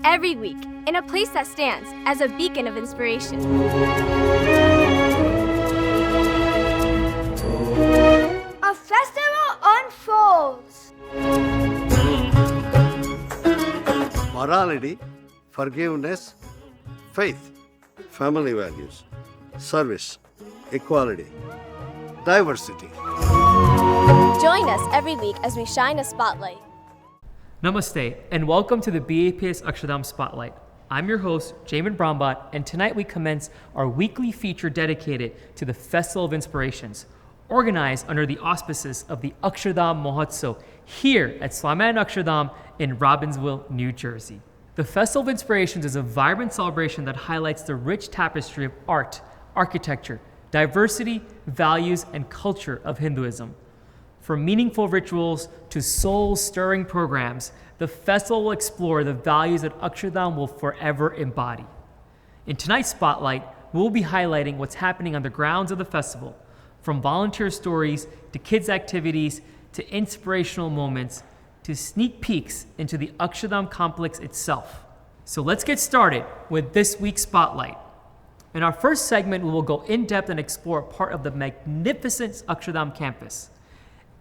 every week in a place that stands as a beacon of inspiration. A festival unfolds. Morality, forgiveness, faith, family values, service, equality, diversity. Join us every week as we shine a spotlight. Namaste, and welcome to the BAPS Akshardham Spotlight. I'm your host, Jamin Brahmbhatt, and tonight we commence our weekly feature dedicated to the Festival of Inspirations, organized under the auspices of the Akshardham Mahotsav here at Swaminarayan Akshardham in Robbinsville, New Jersey. The Festival of Inspirations is a vibrant celebration that highlights the rich tapestry of art, architecture, diversity, values, and culture of Hinduism. From meaningful rituals to soul-stirring programs, the festival will explore the values that Akshardham will forever embody. In tonight's Spotlight, we'll be highlighting what's happening on the grounds of the festival, from volunteer stories to kids' activities to inspirational moments to sneak peeks into the Akshardham complex itself. So let's get started with this week's Spotlight. In our first segment, we will go in-depth and explore part of the magnificent Akshardham campus.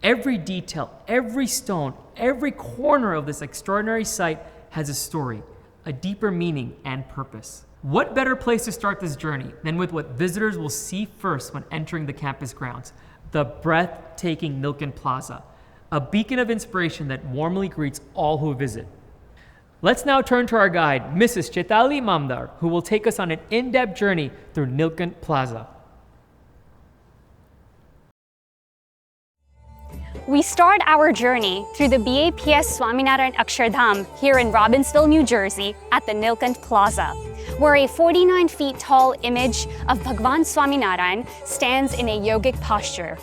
Every detail, every stone, every corner of this extraordinary site has a story, a deeper meaning and purpose. What better place to start this journey than with what visitors will see first when entering the campus grounds, the breathtaking Nilkanth Plaza, a beacon of inspiration that warmly greets all who visit. Let's now turn to our guide, Mrs. Chaitali Mamdar, who will take us on an in-depth journey through Nilkanth Plaza. We start our journey through the BAPS Swaminarayan Akshardham here in Robbinsville, New Jersey at the Nilkanth Plaza, where a 49 feet tall image of Bhagwan Swaminarayan stands in a yogic posture.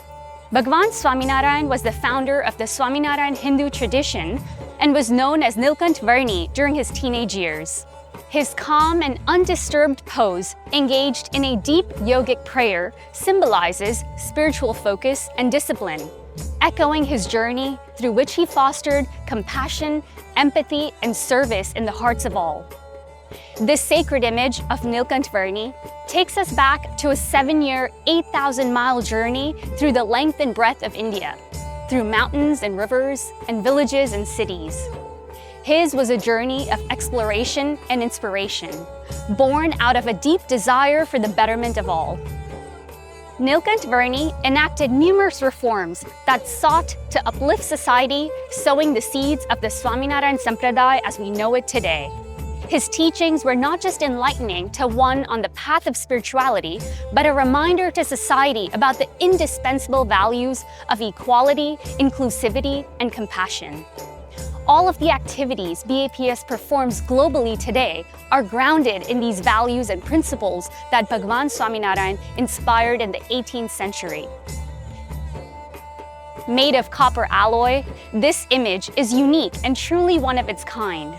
Bhagwan Swaminarayan was the founder of the Swaminarayan Hindu tradition and was known as Nilkanth Varni during his teenage years. His calm and undisturbed pose, engaged in a deep yogic prayer, symbolizes spiritual focus and discipline, echoing his journey through which he fostered compassion, empathy, and service in the hearts of all. This sacred image of Nilkanth Varni takes us back to a 7-year, 8,000-mile journey through the length and breadth of India, through mountains and rivers and villages and cities. His was a journey of exploration and inspiration, born out of a deep desire for the betterment of all. Nilkanth Varni enacted numerous reforms that sought to uplift society, sowing the seeds of the Swaminarayan Sampradaya as we know it today. His teachings were not just enlightening to one on the path of spirituality, but a reminder to society about the indispensable values of equality, inclusivity, and compassion. All of the activities BAPS performs globally today are grounded in these values and principles that Bhagwan Swaminarayan inspired in the 18th century. Made of copper alloy, this image is unique and truly one of its kind,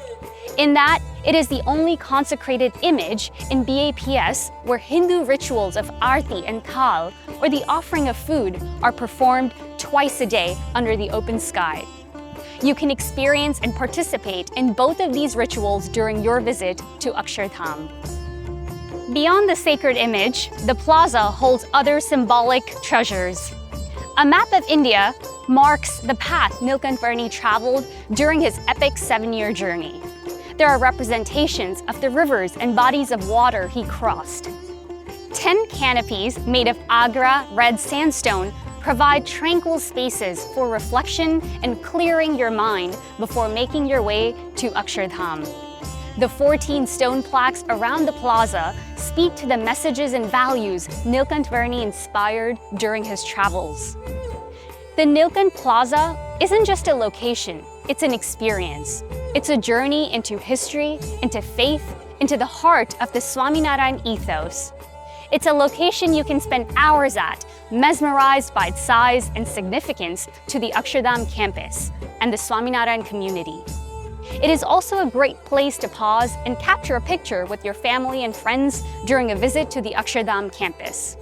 in that it is the only consecrated image in BAPS where Hindu rituals of Aarti and Kal, or the offering of food, are performed twice a day under the open sky. You can experience and participate in both of these rituals during your visit to Akshardham. Beyond the sacred image, the plaza holds other symbolic treasures. A map of India marks the path Nilkanth Varni traveled during his epic 7-year journey. There are representations of the rivers and bodies of water he crossed. 10 canopies made of Agra red sandstone provide tranquil spaces for reflection and clearing your mind before making your way to Akshardham. The 14 stone plaques around the plaza speak to the messages and values Nilkanth Varni inspired during his travels. The Nilkanth Plaza isn't just a location, it's an experience. It's a journey into history, into faith, into the heart of the Swaminarayan ethos. It's a location you can spend hours at, mesmerized by its size and significance to the Akshardham campus and the Swaminarayan community. It is also a great place to pause and capture a picture with your family and friends during a visit to the Akshardham campus.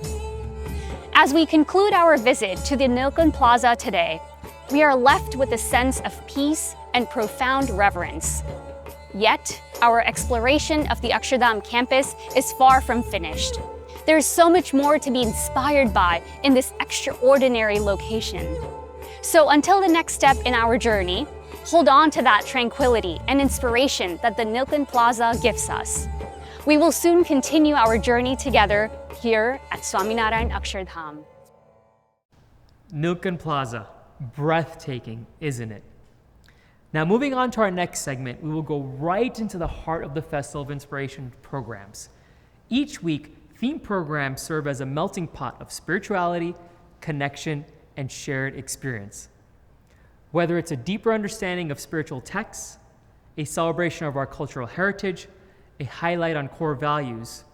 As we conclude our visit to the Nilkanth Plaza today, we are left with a sense of peace and profound reverence. Yet, our exploration of the Akshardham campus is far from finished. There is so much more to be inspired by in this extraordinary location. So until the next step in our journey, hold on to that tranquility and inspiration that the Nilkanth Plaza gives us. We will soon continue our journey together here at Swaminarayan Akshardham. Nilkanth Plaza, breathtaking, isn't it? Now, moving on to our next segment, we will go right into the heart of the Festival of Inspiration programs. Each week, theme programs serve as a melting pot of spirituality, connection, and shared experience. Whether it's a deeper understanding of spiritual texts, a celebration of our cultural heritage, a highlight on core values,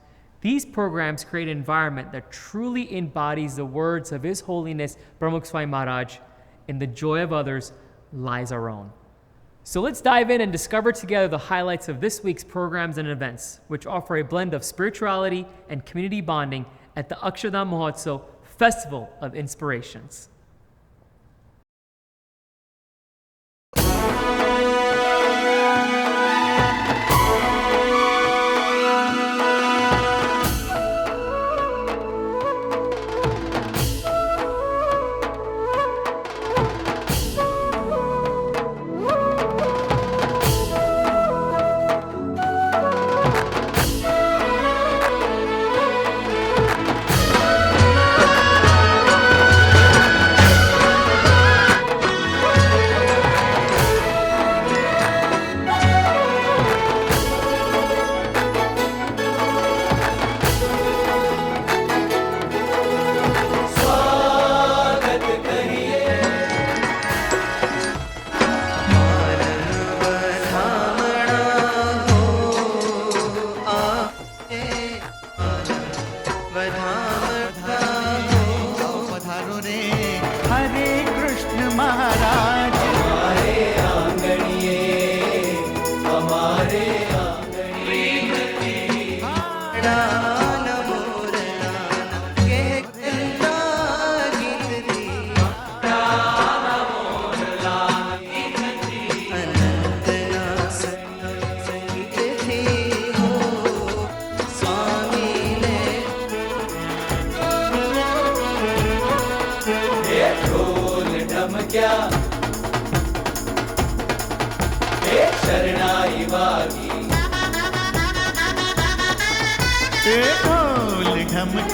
these programs create an environment that truly embodies the words of His Holiness Swami Maharaj, "In the joy of others lies our own." So let's dive in and discover together the highlights of this week's programs and events, which offer a blend of spirituality and community bonding at the Akshardham Mahotsav Festival of Inspirations.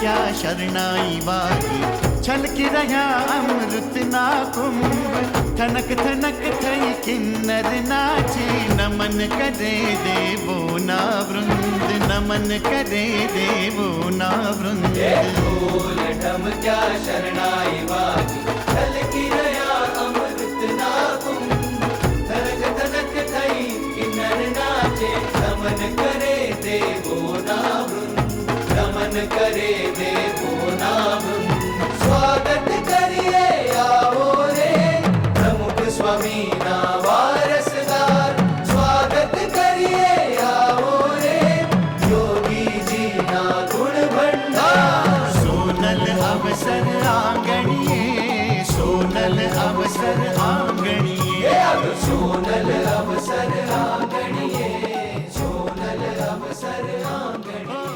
क्या शरणाई वागी छलक रहा अमृत ना कुंभ थनक थनक थई किन्नर नाचे नमन करे देवो ना वृंद नमन करे देवो ना वृंद ढोल ढम क्या शरणाई वागी छलक रहा अमृत ना कुंभ थनक थनक थई किन्नर नाचे नमन करे देवो ना वृंद नमन करे देवो नाम स्वागत करिए आओ रे प्रमुख स्वामी ना वारसदार स्वागत करिए आओ रे योगी जी ना गुण भंडार सोनल अवसर आंगणिए सोनल अवसर आंगणिए अब सोनल अवसर आंगणिए सोनल अवसर आंगणिए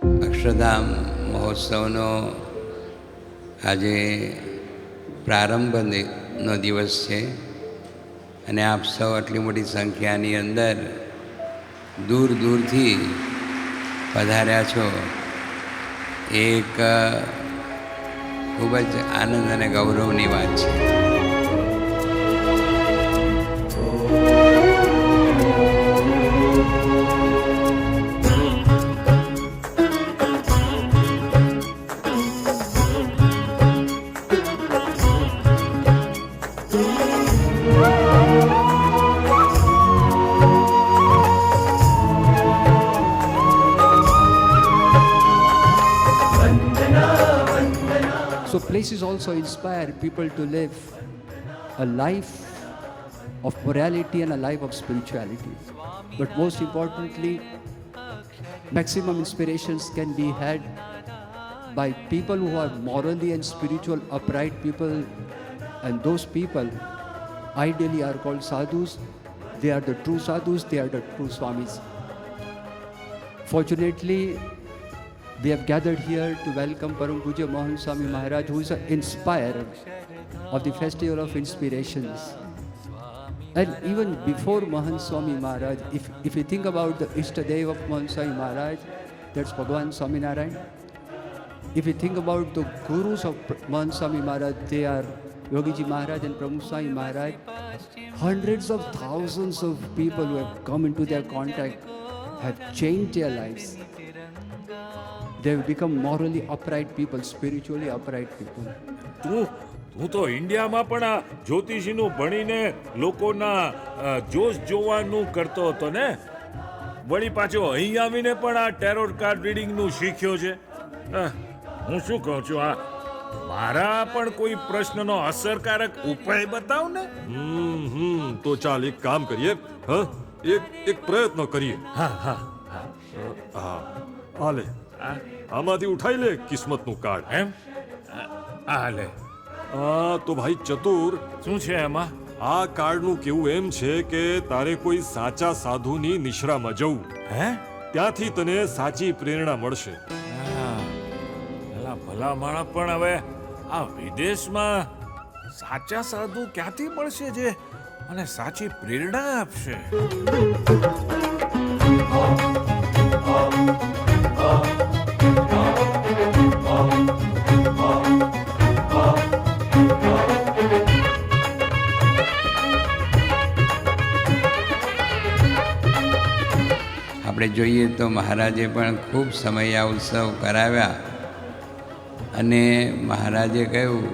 અક્ષરધામ મહોત્સવનો આજે પ્રારંભનો દિવસ છે અને આપ સૌ આટલી મોટી સંખ્યાની અંદર દૂર દૂરથી પધાર્યા છો. એક ખૂબ જ આનંદ અને ગૌરવની વાત છે. So places also inspire people to live a life of morality and a life of spirituality. But most importantly, maximum inspirations can be had by people who are morally and spiritual upright people, and those people ideally are called sadhus. They are the true sadhus, they are the true swamis. Fortunately, we have gathered here to welcome Param Pujya Mahant Swami Maharaj, who is an inspirer of the Festival of Inspirations. And even before Mahant Swami Maharaj, if you think about the Ishtadev of Mahant Swami Maharaj, that's Bhagwan Swaminarayan. If you think about the gurus of Mahant Swami Maharaj, they are Yogiji Maharaj and Pramukh Swami Maharaj. Hundreds of thousands of people who have come into their contact have changed their lives. They have become morally upright people, spiritually upright people. તું તો ઇન્ડિયામાં પણ આ જ્યોતિષીનું ભણીને લોકોના જોશ જોવાનું કરતો હતો ને, વળી પાછો અહીં આવીને પણ આ ટેરોટ કાર્ડ રીડિંગનું શીખ્યો છે. હું શું કહું છું, આ મારા પણ કોઈ પ્રશ્નનો અસરકારક ઉપાય બતાવ ને. તો ચાલ એક કામ કરીએ, હા, એક પ્રયત્ન કરીએ. હા હા હા, આ લે, આમાંથી ઉઠાઈ લે કિસ્મતનું કાર્ડ. એમ? આ લે. તો ભાઈ ચતુર, શું છે એમાં? આ કાર્ડનું કેવું એમ છે કે તારે કોઈ સાચા સાધુની નિશ્રામાં જવું. હે? ત્યાંથી તને સાચી પ્રેરણા મળશે. ભલા માણસ, પણ હવે આ વિદેશમાં સાચા સાધુ ક્યાંથી મળશે જે અને સાચી પ્રેરણા આપશે? આપણે જોઈએ તો મહારાજે પણ ખૂબ સમય ઉત્સવ કરાવ્યા અને મહારાજે કહ્યું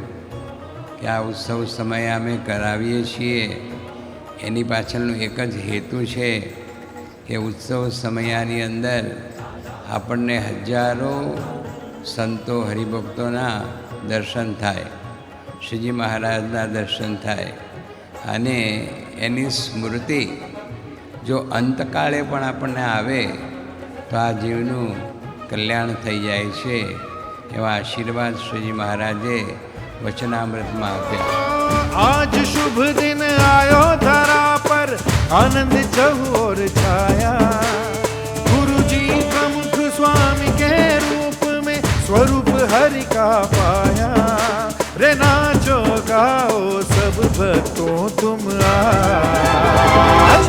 કે આ ઉત્સવ સમય અમે કરાવીએ છીએ એની પાછળનો એક જ હેતુ છે કે ઉત્સવ સમયાની અંદર આપણને હજારો સંતો હરિભક્તોના દર્શન થાય, શ્રીજી મહારાજના દર્શન થાય અને એની સ્મૃતિ જો અંતકાળે પણ આપણને આવે તો આ જીવનું કલ્યાણ થઈ જાય છે. એવા આશીર્વાદ શ્રીજી મહારાજે વચનામૃતમાં આપ્યા. आज शुभ दिन आयो धरा पर आनंद चहुर छाया, गुरु जी प्रमुख स्वामी के रूप में स्वरूप हरि का पाया, रे नाचो गाओ सब भक्तों तुम आज.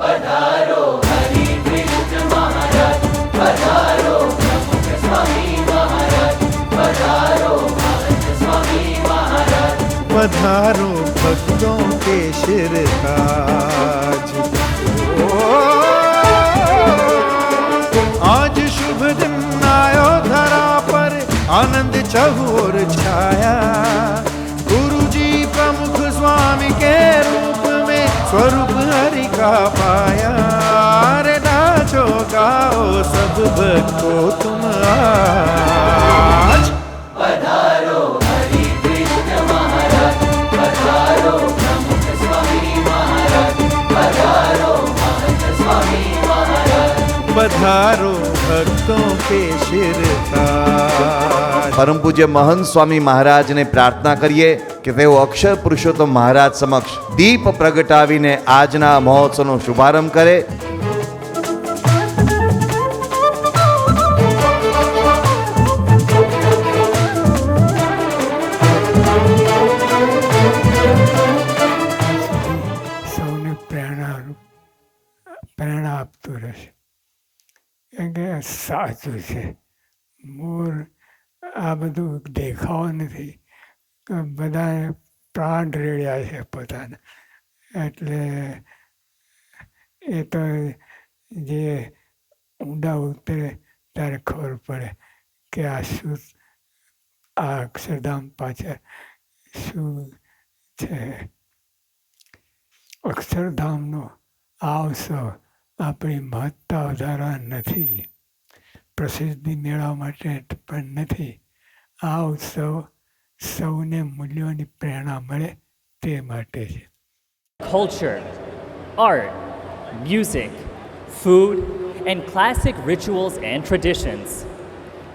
पधारो हरि कृष्ण महाराज, पधारो प्रमुख स्वामी महाराज, पधारो महंत स्वामी महाराज, पधारो भक्तों के शिरताज. आज शुभ दिन आयो धरा पर आनंद चहुर छाया, गुरु जी प्रमुख स्वामी के रूप में स्वरूप हरि का पाया, रे नाचो गाओ सब भक्तो तुम आज. पधारो हरि कृष्ण महाराज, पधारो प्रमुख स्वामी महाराज, पधारो महंत स्वामी महाराज, पधारो भक्तों के शिरताज. પરમ પૂજ્ય મહંત સ્વામી મહારાજને પ્રાર્થના કરીએ કે તેઓ અક્ષર પુરુષોત્તમ મહારાજ સમક્ષ દીપ પ્રગટાવીને આજના મહોત્સવનો શુભારંભ કરે. કે સાચું છે. મૂળ આ બધું દેખાવ નથી, બધાએ પ્રાણ રેડ્યા છે પોતાના. એટલે એ તો જે ઊંડા ઉતરે ત્યારે ખબર પડે કે આ શું, આ અક્ષરધામ પાછળ શું છે. અક્ષરધામનો આ ઉત્સવ આપણી મહત્તા વધારવા નથી, પ્રસિદ્ધિ મેળવવા માટે પણ નથી. આ ઉત્સવ સૌને મૂલ્યોની પ્રેરણા મળે તે માટે છે. Culture, art, music, food, and classic rituals and traditions.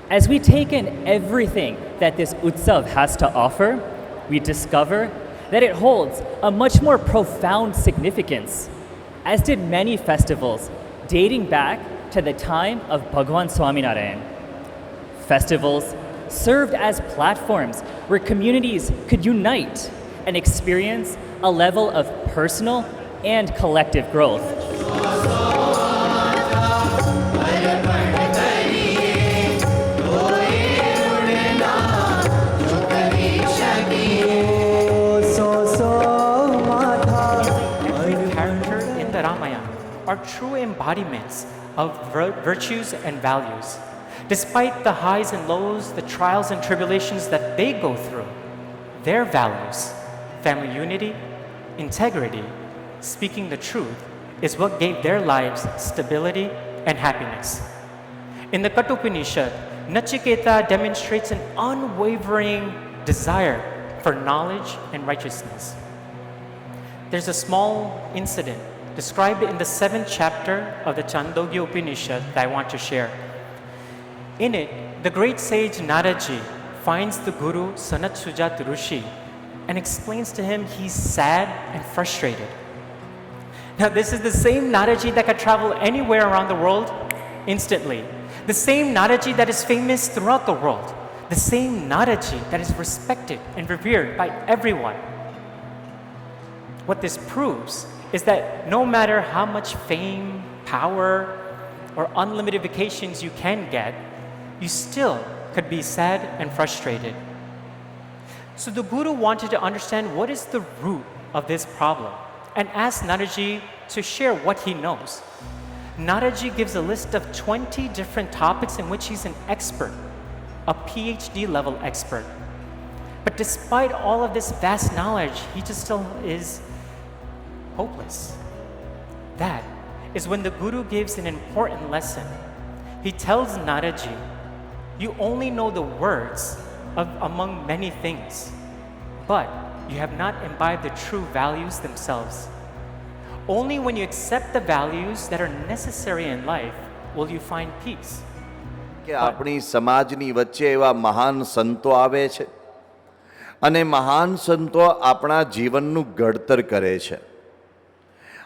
As we take in everything that this Utsav has to offer, we discover that it holds a much more profound significance, as did many festivals dating back to the time of Bhagwan Swaminarayan. Festivals served as platforms where communities could unite and experience a level of personal and collective growth. Are true embodiments of virtues and values. Despite the highs and lows, the trials and tribulations that they go through, their values, family unity, integrity, speaking the truth, is what gave their lives stability and happiness. In the Kathopanishad, Nachiketa demonstrates an unwavering desire for knowledge and righteousness. There's a small incident described in the 7th chapter of the Chandogya Upanishad that I want to share. In it, the great sage Naraji finds the Guru Sanat Sujat Rishi and explains to him he's sad and frustrated. Now, this is the same Naraji that could travel anywhere around the world instantly. The same Naraji that is famous throughout the world. The same Naraji that is respected and revered by everyone. What this proves is that no matter how much fame, power, or unlimited vacations you can get, you still could be sad and frustrated. So the Guru wanted to understand what is the root of this problem and asked Naraji to share what he knows. Naraji gives a list of 20 different topics in which he's an expert, a PhD level expert. But despite all of this vast knowledge, he just still is hopeless. That is when the Guru gives an important lesson. He tells Naraji, you only know the words among many things, but you have not imbibed the true values themselves. Only when you accept the values that are necessary in life will you find peace. કે આપણી સમાજની વચ્ચે એવા મહાન સંતો આવે છે અને મહાન સંતો આપણા જીવનનું ઘડતર કરે છે.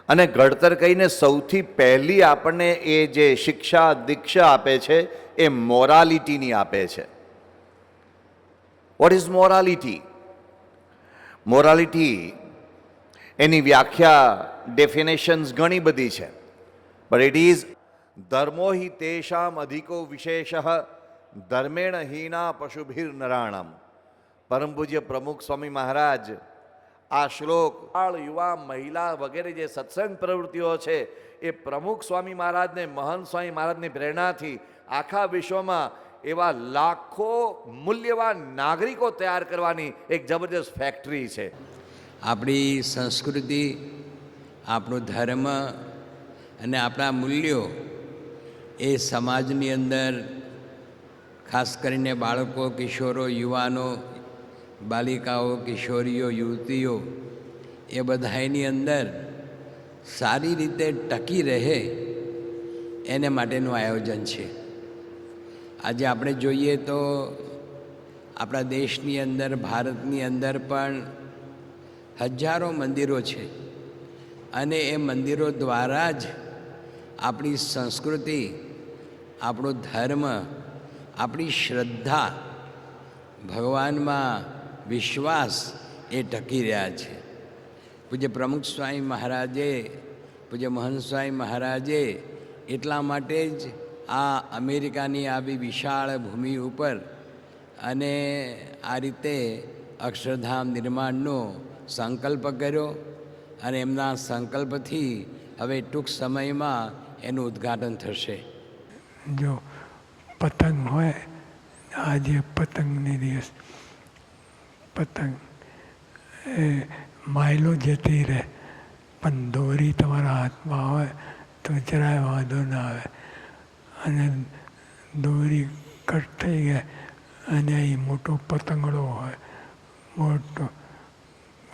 અને ઘડતર કહીને સૌથી પહેલી આપણને એ જે શિક્ષા દીક્ષા આપે છે એ મોરાલિટીની આપે છે. What is morality? મોરાલિટી એની વ્યાખ્યા ડેફિનેશન્સ ઘણી બધી છે. બટ ઇટ ઇઝ ધર્મો હિ તેષામ અધિકો વિશેષઃ ધર્મેણ હીના પશુભીર નરાણામ. પરમ પૂજ્ય પ્રમુખ સ્વામી મહારાજ આ શ્લોક બાળ યુવા મહિલા વગેરે જે સત્સંગ પ્રવૃત્તિઓ છે એ પ્રમુખ સ્વામી મહારાજને મહંત સ્વામી મહારાજની પ્રેરણાથી આખા વિશ્વમાં એવા લાખો મૂલ્યવાન નાગરિકો તૈયાર કરવાની એક જબરદસ્ત ફેક્ટરી છે. આપણી સંસ્કૃતિ, આપણો ધર્મ અને આપણા મૂલ્યો એ સમાજની અંદર ખાસ કરીને બાળકો, કિશોરો, યુવાનો, બાલિકાઓ, કિશોરીઓ, યુવતીઓ એ બધાની અંદર સારી રીતે ટકી રહે એને માટેનું આયોજન છે. આજે આપણે જોઈએ તો આપણા દેશની અંદર, ભારતની અંદર પણ હજારો મંદિરો છે અને એ મંદિરો દ્વારા જ આપણી સંસ્કૃતિ, આપણો ધર્મ, આપણી શ્રદ્ધા, ભગવાનમાં વિશ્વાસ એ ટકી રહ્યા છે. પૂજ્ય પ્રમુખ સ્વામી મહારાજે, પૂજ્ય મહંત સ્વામી મહારાજે એટલા માટે જ આ અમેરિકાની આવી વિશાળ ભૂમિ ઉપર અને આ રીતે અક્ષરધામ નિર્માણનો સંકલ્પ કર્યો અને એમના સંકલ્પથી હવે ટૂંક સમયમાં એનું ઉદ્ઘાટન થશે. જો પતંગ હોય, આજે પતંગની દિવસ, પતંગ એ માઇલો જતી રહે, પણ દોરી તમારા હાથમાં હોય તો જરાય વાંધો ના આવે. અને દોરી કટ થઈ ગઈ અને અહીં મોટો પતંગડો હોય, મોટો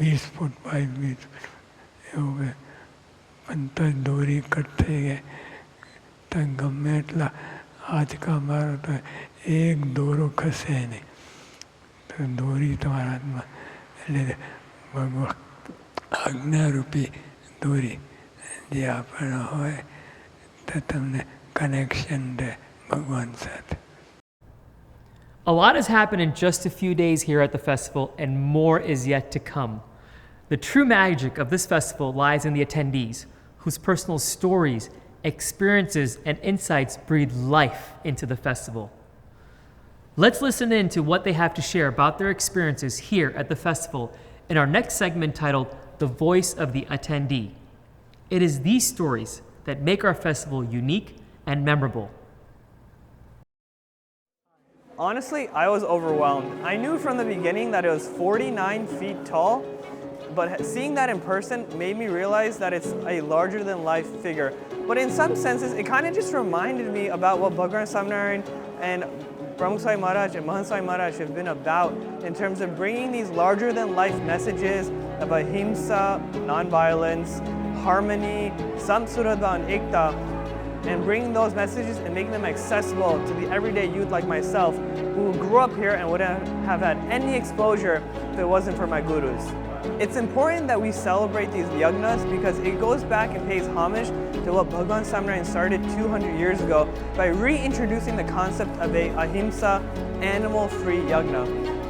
20 ફૂટ બાય 20 એવું હોય, પણ તો દોરી કટ થઈ ગઈ તો ગમે એટલા આંચકા મારો તો એક દોરો ખસે નહીં. તો દોરી તમારા હાથમાં, એટલે ભગવાન આજ્ઞારૂપી દોરી જે આપણને હોય તો તમને કનેક્શન રહે ભગવાન સાથે. A lot has happened in just a few days here at the festival, and more is yet to come. The true magic of this festival lies in the attendees, whose personal stories, experiences, and insights breathe life into the festival. Let's listen in to what they have to share about their experiences here at the festival in our next segment titled The Voice of the Attendee. It is these stories that make our festival unique and memorable. Honestly, I was overwhelmed. I knew from the beginning that it was 49 feet tall, but seeing that in person made me realize that it's a larger than life figure. But in some senses, it kind of just reminded me about what Bhagwan Swaminarayan and Swami Maharaj and Mahant Swami Maharaj have been about in terms of bringing these larger than life messages of ahimsa, non-violence, harmony, samsurada and ekta, and bringing those messages and making them accessible to the everyday youth like myself who grew up here and wouldn't have had any exposure if it wasn't for my gurus. It's important that we celebrate these yagnas because it goes back and pays homage to what Bhagwan Swaminarayan started 200 years ago by reintroducing the concept of a ahimsa, animal-free yagna.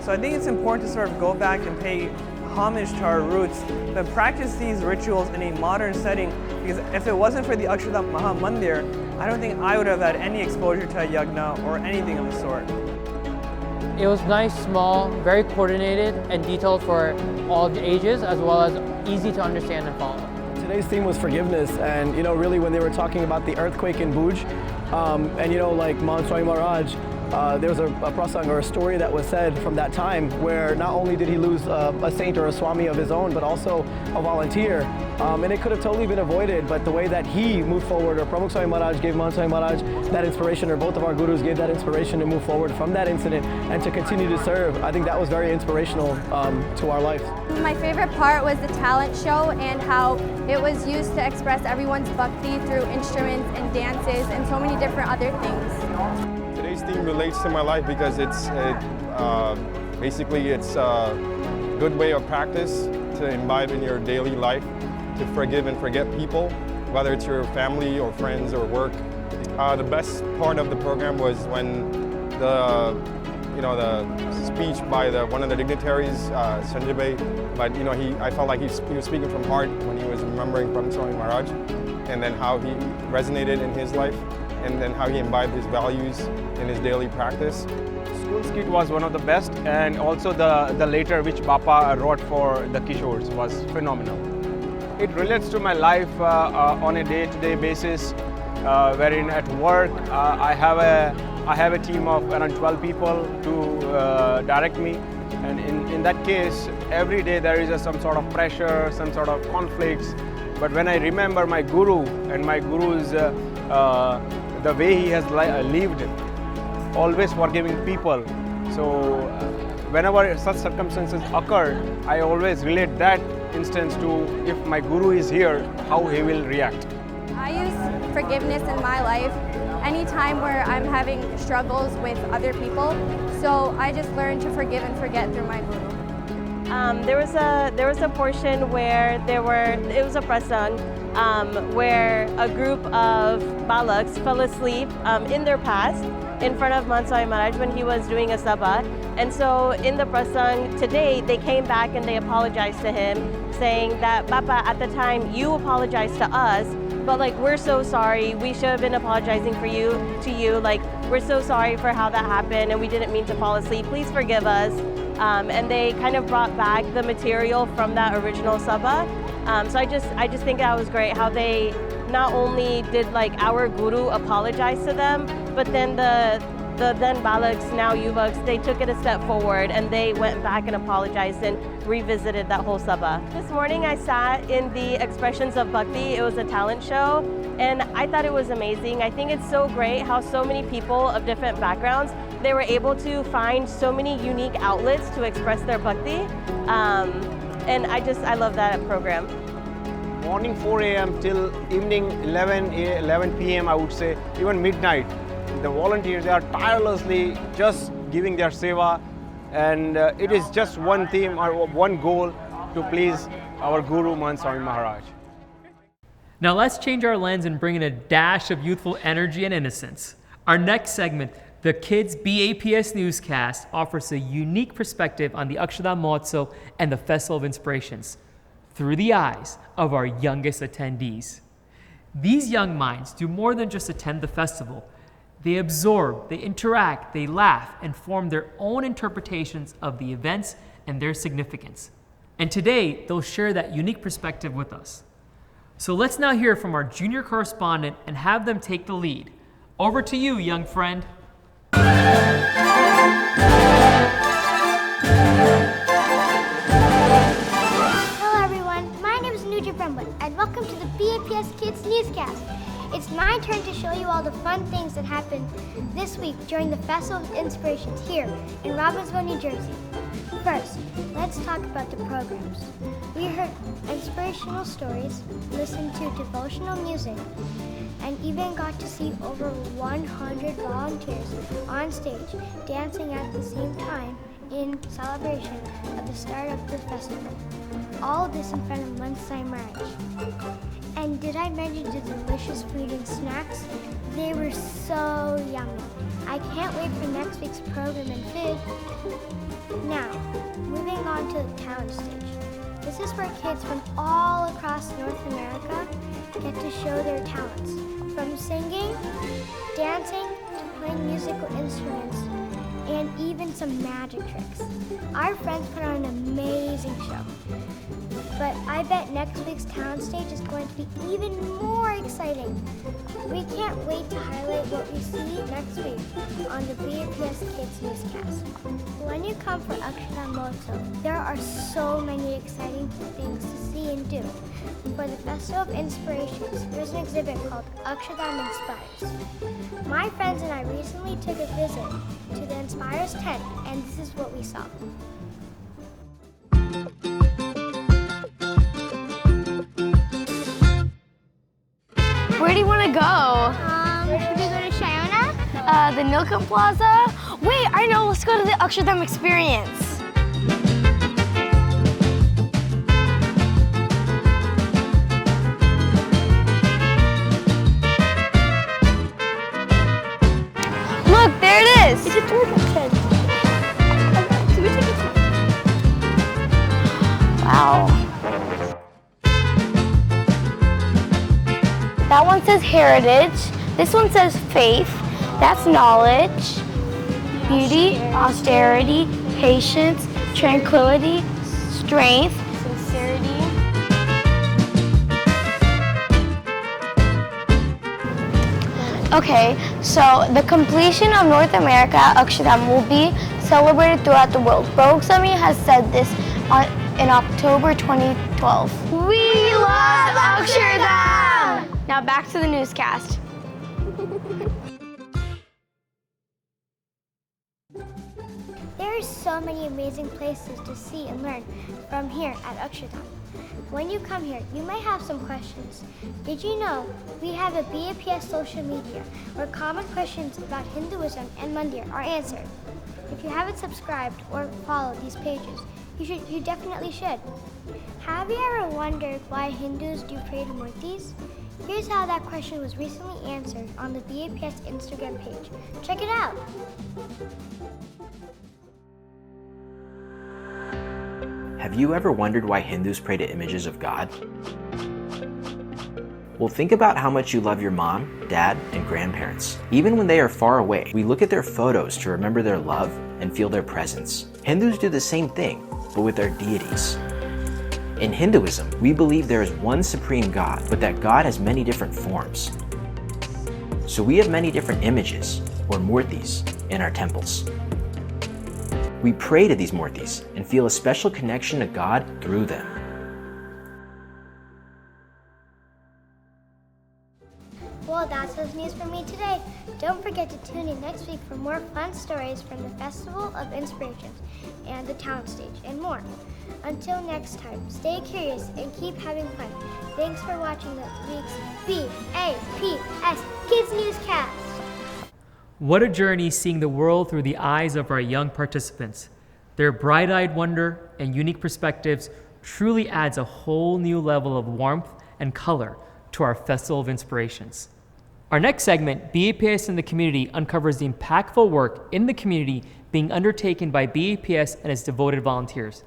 So I think it's important to sort of go back and pay homage to our roots, but practice these rituals in a modern setting, because if it wasn't for the Akshardham Mandir, I don't think I would have had any exposure to a yagna or anything of the sort. It was nice, small, very coordinated and detailed for all the ages, as well as easy to understand and follow. Today's theme was forgiveness, and really when they were talking about the earthquake in Bhuj, and like Mahant Swami Maharaj, there was a prasang or a story that was said from that time where not only did he lose a saint or a Swami of his own, but also a volunteer. And it could have totally been avoided, but the way that he moved forward, or Pramukh Swami Maharaj gave Mahant Swami Maharaj that inspiration, or both of our gurus gave that inspiration to move forward from that incident and to continue to serve, I think that was very inspirational to our life. My favorite part was the talent show and how it was used to express everyone's bhakti through instruments and dances and so many different other things. Today's theme relates to my life because basically it's a good way of practice to imbibe in your daily life, to forgive and forget people, whether it's your family or friends or work. The best part of the program was when the speech by one of the dignitaries, Sanjay Bhai, but I felt like he was speaking from heart when he was remembering from Swami Maharaj, and then how he resonated in his life, and then how he imbibed his values in his daily practice. School skit was one of the best, and also the later which Bapa wrote for the Kishores was phenomenal. It relates to my life on a day-to-day basis, wherein at work I have a team of around 12 people to direct me, and in that case every day there is some sort of pressure, some sort of conflicts. But when I remember my guru and my guru's the way he has lived, always forgiving people. So whenever such circumstances occur, I always relate that instance to if my guru is here, how he will react. I use forgiveness in my life anytime where I'm having struggles with other people. So I just learned to forgive and forget through my guru. There was a portion where it was a prasang where a group of balaks fell asleep in their past in front of Mahant Swami Maharaj when he was doing a sabha. And so in the prasang today, they came back and they apologized to him, saying that Bapa, at the time you apologized to us, but like, we're so sorry. We should have been apologizing to you. Like, we're so sorry for how that happened, and we didn't mean to fall asleep. Please forgive us. And they kind of brought back the material from that original sabha. So I just think that was great how they not only did like our guru apologize to them, but then the then balaks, now yuvaks, they took it a step forward and they went back and apologized and revisited that whole sabha. This morning I sat in the Expressions of Bhakti. It was a talent show and I thought it was amazing. I think it's so great how so many people of different backgrounds, they were able to find so many unique outlets to express their bhakti. And I love that program. Morning 4 a.m. till evening 11 p.m. I would say, even midnight. The volunteers, they are tirelessly just giving their seva, and it is just one theme or one goal to please our Guru Mahant Swami Maharaj. Now let's change our lens and bring in a dash of youthful energy and innocence. Our next segment, the Kids BAPS Newscast, offers a unique perspective on the Akshardham Mahotsav and the Festival of Inspirations through the eyes of our youngest attendees. These young minds do more than just attend the festival. They absorb, they interact, they laugh, and form their own interpretations of the events and their significance. And today, they'll share that unique perspective with us. So let's now hear from our junior correspondent and have them take the lead. Over to you, young friend. Hello everyone, my name is Nuja Brembut and welcome to the BAPS Kids Newscast. It's my turn to show you all the fun things that happened this week during the Festival of Inspirations here in Robbinsville, New Jersey. First, let's talk about the programs. We heard inspirational stories, listened to devotional music, and even got to see over 100 volunteers on stage dancing at the same time in celebration of the start of the festival. All this in front of Mahant Maharaj. And did I mention the delicious food and snacks? They were so yummy. I can't wait for next week's program and food. Now, moving on to the talent stage. This is where kids from all across North America get to show their talents, from singing, dancing, to playing musical instruments, and even some magic tricks. Our friends put on an amazing show. But I bet next week's talent stage is going to be even more exciting. We can't wait to highlight what we see next week on the BAPS Kids Newscast. When you come for Akshardham Mahotsav, there are so many exciting things to see and do. For the Festival of Inspirations, there's an exhibit called Akshardham Inspires. My friends and I recently took a visit to the Inspires tent, and this is what we saw. Where do you want to go? Should we go to Shiona? The Nilkanth Plaza? Wait, I know, let's go to the Akshardham experience. Look, there it is. It's a turtle tent. Can we take a picture? Wow. That one says heritage. This one says faith. That's knowledge, beauty, austerity, patience, tranquility, strength, sincerity. Okay, so the completion of North America Akshardham will be celebrated throughout the world. Baruch Swami has said this in October 2012. We love Akshardham! Now back to the newscast. There are so many amazing places to see and learn from here at Akshardham. When you come here, you might have some questions. Did you know we have a BAPS social media where common questions about Hinduism and Mandir are answered? If you haven't subscribed or followed these pages, you definitely should. Have you ever wondered why Hindus do pray to Murtis? Here's how that question was recently answered on the BAPS Instagram page. Check it out. Have you ever wondered why Hindus pray to images of God? Well, think about how much you love your mom, dad, and grandparents. Even when they are far away, we look at their photos to remember their love and feel their presence. Hindus do the same thing, but with their deities. In Hinduism, we believe there is one supreme God, but that God has many different forms. So we have many different images, or murtis, in our temples. We pray to these murtis and feel a special connection to God through them. Well, that's the news for me today. Don't forget to tune in next week for more fun stories from the Festival of Inspirations and the Talent Stage and more. Until next time, stay curious and keep having fun. Thanks for watching the week's BAPS Kids Newscast. What a journey seeing the world through the eyes of our young participants. Their bright-eyed wonder and unique perspectives truly adds a whole new level of warmth and color to our Festival of Inspirations. Our next segment, BAPS in the Community, uncovers the impactful work in the community being undertaken by BAPS and its devoted volunteers.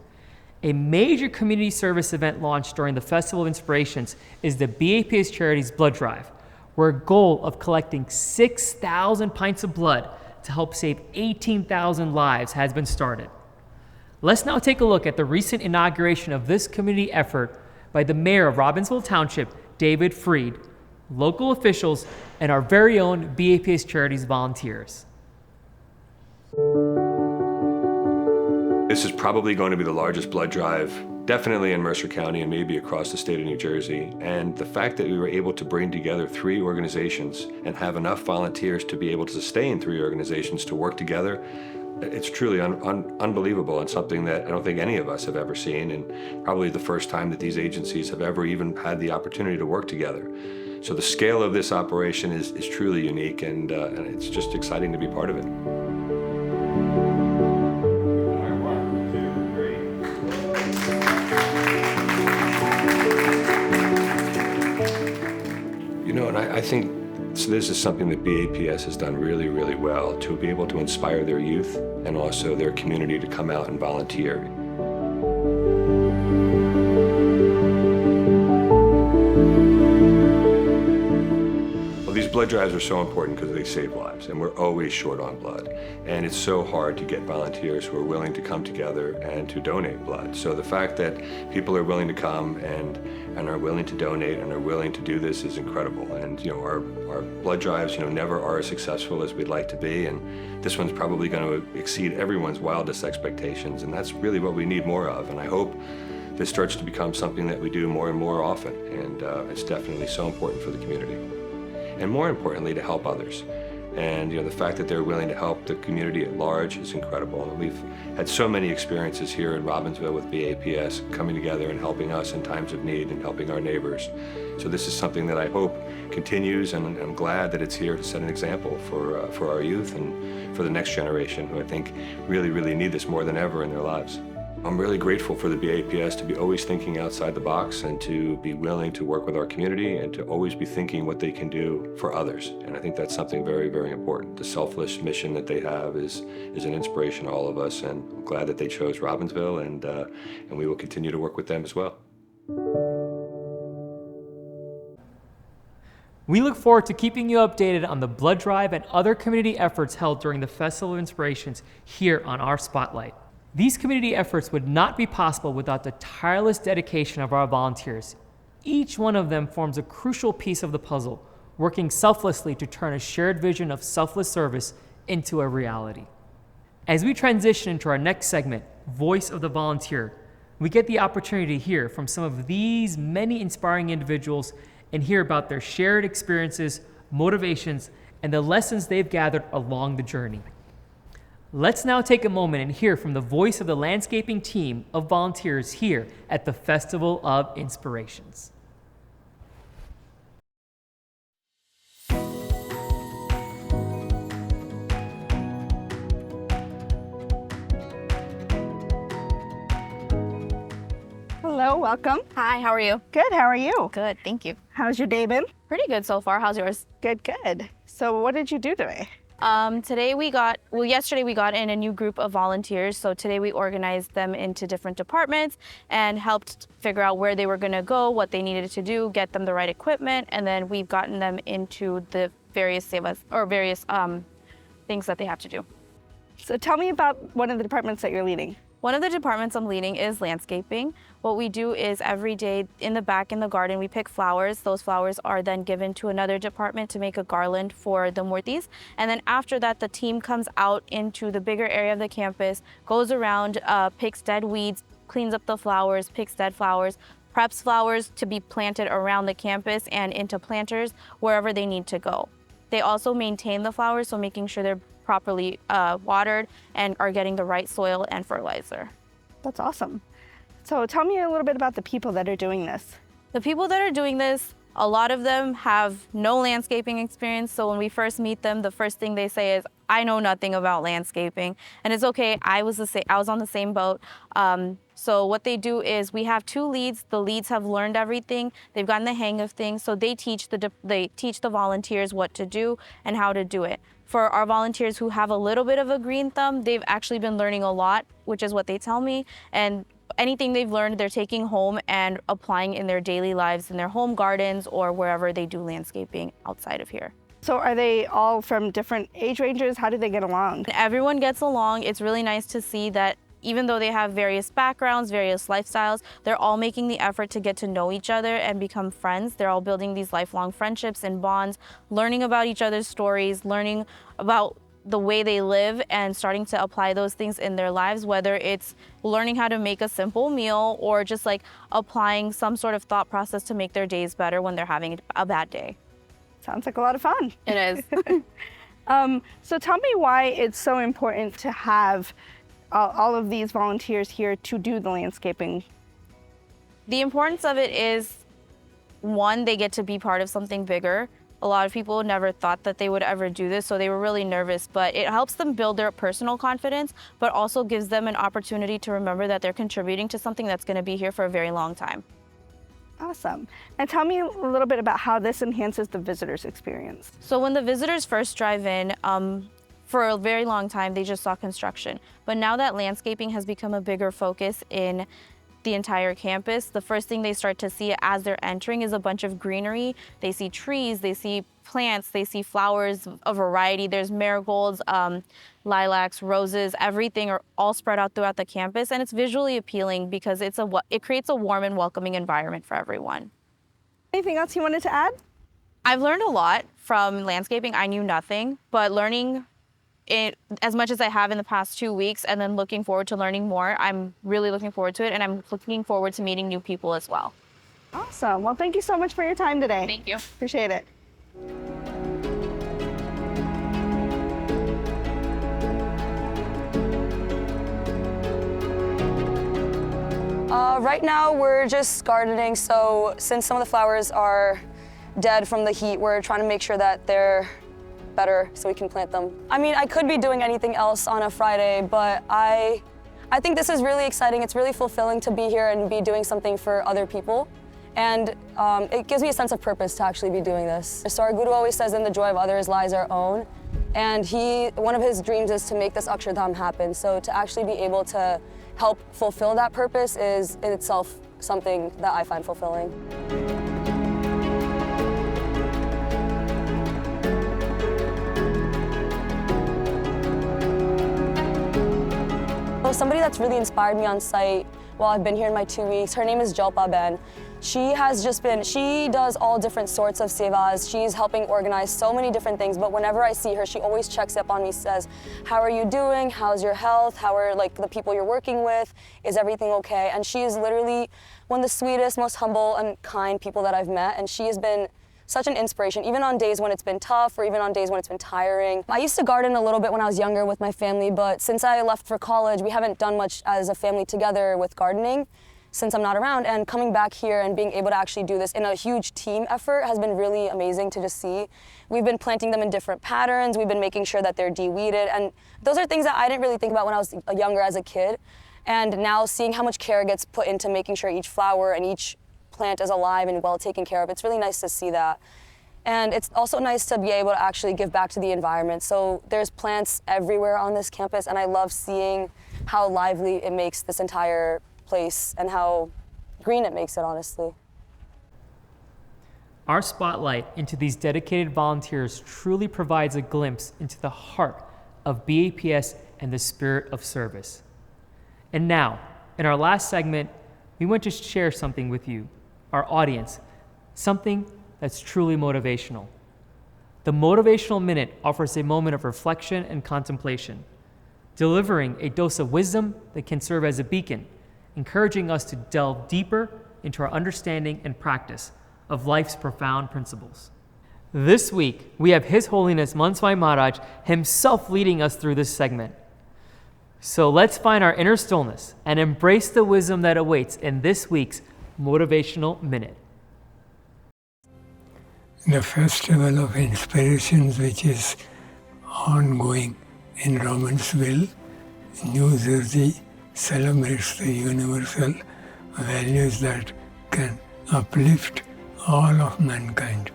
A major community service event launched during the Festival of Inspirations is the BAPS Charities Blood Drive, where a goal of collecting 6,000 pints of blood to help save 18,000 lives has been started. Let's now take a look at the recent inauguration of this community effort by the Mayor of Robbinsville Township, David Freed, local officials, and our very own BAPS Charities volunteers. This is probably going to be the largest blood drive, definitely in Mercer County and maybe across the state of New Jersey. And the fact that we were able to bring together 3 organizations and have enough volunteers to be able to sustain 3 organizations to work together, it's truly unbelievable and something that I don't think any of us have ever seen, and probably the first time that these agencies have ever even had the opportunity to work together. So the scale of this operation is truly unique, and it's just exciting to be part of it. You know, and I think so this is something that BAPS has done really, really well, to be able to inspire their youth and also their community to come out and volunteer. Well, these blood drives are so important because they save lives, and we're always short on blood. And it's so hard to get volunteers who are willing to come together and to donate blood. So the fact that people are willing to come and are willing to donate and are willing to do this is incredible. And you know, our blood drives, you know, never are as successful as we'd like to be, and this one's probably going to exceed everyone's wildest expectations, and that's really what we need more of. And I hope this starts to become something that we do more and more often, and it's definitely so important for the community. And more importantly, to help others. And you know, the fact that they're willing to help the community at large is incredible. And we've had so many experiences here in Robbinsville with BAPS coming together and helping us in times of need and helping our neighbors. So this is something that I hope continues, and I'm glad that it's here to set an example for our youth and for the next generation, who I think really, really need this more than ever in their lives. I'm really grateful for the BAPS to be always thinking outside the box and to be willing to work with our community and to always be thinking what they can do for others. And I think that's something very, very important. The selfless mission that they have is an inspiration to all of us, and I'm glad that they chose Robbinsville, and we will continue to work with them as well. We look forward to keeping you updated on the blood drive and other community efforts held during the Festival of Inspirations here on our Spotlight. These community efforts would not be possible without the tireless dedication of our volunteers. Each one of them forms a crucial piece of the puzzle, working selflessly to turn a shared vision of selfless service into a reality. As we transition into our next segment, Voice of the Volunteer, we get the opportunity to hear from some of these many inspiring individuals and hear about their shared experiences, motivations, and the lessons they've gathered along the journey. Let's now take a moment and hear from the voice of the landscaping team of volunteers here at the Festival of Inspirations. Hello, welcome. Hi, how are you? Good, how are you? Good, thank you. How's your day been? Pretty good so far. How's yours? Good, good. So what did you do today? Yesterday we got in a new group of volunteers. So today we organized them into different departments and helped figure out where they were going to go, what they needed to do, get them the right equipment, and then we've gotten them into the various things that they have to do. So tell me about one of the departments that you're leading. One of the departments I'm leading is landscaping. What we do is every day in the back in the garden, we pick flowers. Those flowers are then given to another department to make a garland for the murtis. And then after that, the team comes out into the bigger area of the campus, goes around, picks dead weeds, cleans up the flowers, picks dead flowers, preps flowers to be planted around the campus and into planters wherever they need to go. They also maintain the flowers, so making sure they're properly watered and are getting the right soil and fertilizer. That's awesome. So tell me a little bit about the people that are doing this. The people that are doing this, a lot of them have no landscaping experience. So when we first meet them, the first thing they say is, I know nothing about landscaping. And it's okay, I was on the same boat. So what they do is we have 2 leads. The leads have learned everything. They've gotten the hang of things. So they teach the volunteers what to do and how to do it. For our volunteers who have a little bit of a green thumb, they've actually been learning a lot, which is what they tell me. And anything they've learned, they're taking home and applying in their daily lives, in their home gardens or wherever they do landscaping outside of here. So are they all from different age ranges? How do they get along? Everyone gets along. It's really nice to see that even though they have various backgrounds, various lifestyles, they're all making the effort to get to know each other and become friends. They're all building these lifelong friendships and bonds, learning about each other's stories, learning about the way they live and starting to apply those things in their lives, whether it's learning how to make a simple meal or just like applying some sort of thought process to make their days better when they're having a bad day. Sounds like a lot of fun. It is. So tell me why it's so important to have all of these volunteers here to do the landscaping. The importance of it is, one, they get to be part of something bigger. A lot of people never thought that they would ever do this, so they were really nervous, but it helps them build their personal confidence, but also gives them an opportunity to remember that they're contributing to something that's going to be here for a very long time. Awesome. And tell me a little bit about how this enhances the visitor's experience. So when the visitors first drive in, for a very long time, they just saw construction. But now that landscaping has become a bigger focus in the entire campus, the first thing they start to see as they're entering is a bunch of greenery. They see trees, they see plants, they see flowers, a variety. There's marigolds, lilacs, roses, everything are all spread out throughout the campus, and it's visually appealing because it creates a warm and welcoming environment for everyone. Anything else you wanted to add? I've learned a lot from landscaping. I knew nothing, but learning it as much as I have in the past 2 weeks and then looking forward to learning more, I'm really looking forward to it, and I'm looking forward to meeting new people as well. Awesome. Well, thank you so much for your time today. Thank you. Appreciate it. Right now we're just gardening, so since some of the flowers are dead from the heat, we're trying to make sure that they're better so we can plant them. I mean, I could be doing anything else on a Friday, but I think this is really exciting. It's really fulfilling to be here and be doing something for other people. And it gives me a sense of purpose to actually be doing this. So our Guru always says, in the joy of others lies our own. And one of his dreams is to make this Akshardham happen. So to actually be able to help fulfill that purpose is in itself something that I find fulfilling. So somebody that's really inspired me on site while I've been here in my 2 weeks, her name is Jalpa Ben. She does all different sorts of sevas. She's helping organize so many different things, but whenever I see her, she always checks up on me, says, how are you doing? How's your health? How are the people you're working with? Is everything okay? And she is literally one of the sweetest, most humble and kind people that I've met, and she has been such an inspiration, even on days when it's been tough or even on days when it's been tiring. I used to garden a little bit when I was younger with my family, but since I left for college, we haven't done much as a family together with gardening since I'm not around, and coming back here and being able to actually do this in a huge team effort has been really amazing to just see. We've been planting them in different patterns, we've been making sure that they're de-weeded, and those are things that I didn't really think about when I was younger as a kid. And now seeing how much care gets put into making sure each flower and each plant is alive and well taken care of, it's really nice to see that. And it's also nice to be able to actually give back to the environment. So there's plants everywhere on this campus, and I love seeing how lively it makes this entire place and how green it makes it, honestly. Our spotlight into these dedicated volunteers truly provides a glimpse into the heart of BAPS and the spirit of service. And now, in our last segment, we want to share something with you, our audience, something that's truly motivational. The Motivational Minute offers a moment of reflection and contemplation, delivering a dose of wisdom that can serve as a beacon, encouraging us to delve deeper into our understanding and practice of life's profound principles. This week, we have His Holiness Swami Maharaj himself leading us through this segment. So let's find our inner stillness and embrace the wisdom that awaits in this week's Motivational Minute. The Festival of Inspirations, which is ongoing in Robbinsville, New Jersey, celebrates the universal values that can uplift all of mankind.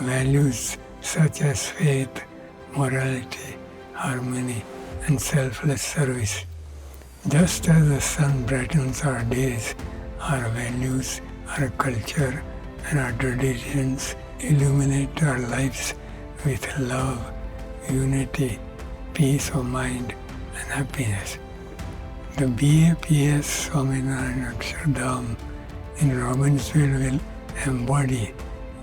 Values such as faith, morality, harmony, and selfless service. Just as the sun brightens our days, our values, our culture, and our traditions illuminate our lives with love, unity, peace of mind, and happiness. The BAPS Swaminarayan Akshardham in Robbinsville will embody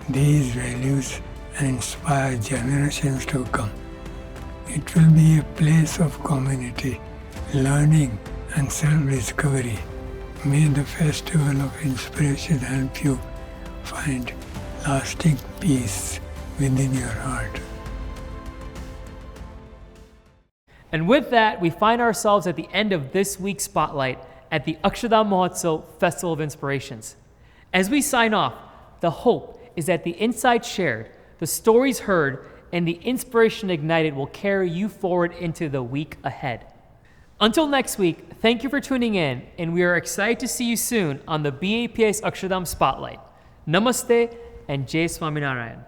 these values and inspire generations to come. It will be a place of community, learning, and self-discovery. May the Festival of Inspiration help you find lasting peace within your heart. And with that, we find ourselves at the end of this week's Spotlight at the Akshardham Mahotsav Festival of Inspirations. As we sign off, the hope is that the insights shared, the stories heard, and the inspiration ignited will carry you forward into the week ahead. Until next week, thank you for tuning in, and we are excited to see you soon on the BAPS Akshardham Spotlight. Namaste and Jai Swaminarayan.